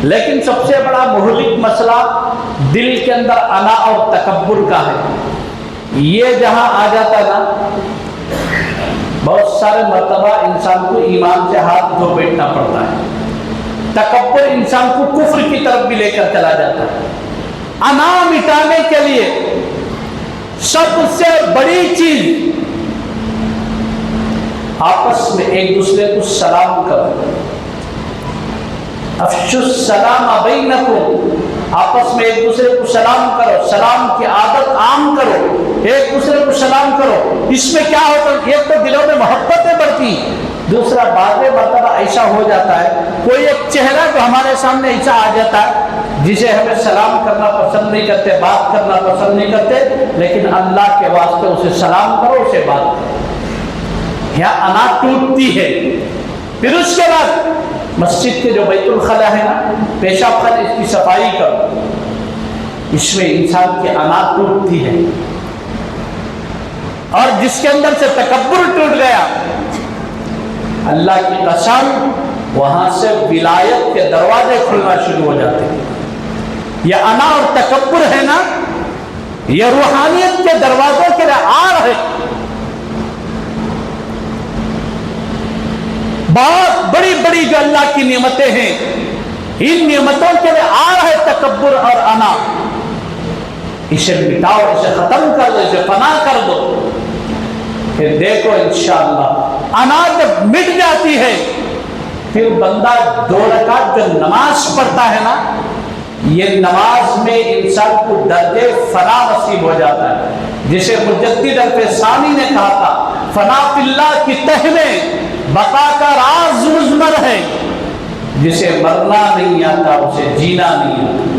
لیکن سب سے بڑا مہلک مسئلہ دل کے اندر انا اور تکبر کا ہے. یہ جہاں آ جاتا نا، بہت سارے مرتبہ انسان کو ایمان سے ہاتھ دھو بیٹھنا پڑتا ہے. تکبر انسان کو کفر کی طرف بھی لے کر چلا جاتا ہے. انا مٹانے کے لیے سب سے بڑی چیز آپس میں ایک دوسرے کو سلام کرو. افشوا السلام بینکم، آپس میں ایک دوسرے کو سلام کرو. سلام کی عادت عام کرو، ایک دوسرے کو سلام کرو. اس میں کیا ہوتا ہے؟ ایک تو دلوں میں محبتیں بڑھتی، دوسرا بعض مرتبہ ایسا ہو جاتا ہے کوئی ایک چہرہ جو ہمارے سامنے ایسا آ جاتا ہے جسے ہمیں سلام کرنا پسند نہیں کرتے، بات کرنا پسند نہیں کرتے، لیکن اللہ کے واسطے اسے سلام کرو، اسے بات کرو. یہاں انا ٹوٹتی ہے. پھر اس کے بعد مسجد کے جو بیت الخلا ہے نا، پیشاب خانہ، اس کی صفائی کرو. اس میں انسان کی انا ٹوٹتی ہے. اور جس کے اندر سے تکبر ٹوٹ گیا، اللہ کی قسم وہاں سے ولایت کے دروازے کھلنا شروع ہو جاتے ہیں. یہ انا اور تکبر ہے نا، یہ روحانیت کے دروازوں کے لیے آڑ ہے. بہت بڑی بڑی جو اللہ کی نعمتیں ہیں، ان نعمتوں کے لیے آڑ ہے تکبر اور انا. اسے مٹاؤ، اسے ختم کر دو، اسے فنا کر دو. پھر دیکھو انشاءاللہ انا جب مٹ جاتی ہے، پھر بندہ 2 رکعت جو نماز پڑھتا ہے نا، یہ نماز میں انسان کو درجے فنا نصیب ہو جاتا ہے. جسے مجدد الفسانی نے کہا تھا، فنا فی اللہ کی تہ میں بقا کا راز مضمر ہے. جسے مرنا نہیں آتا اسے جینا نہیں آتا.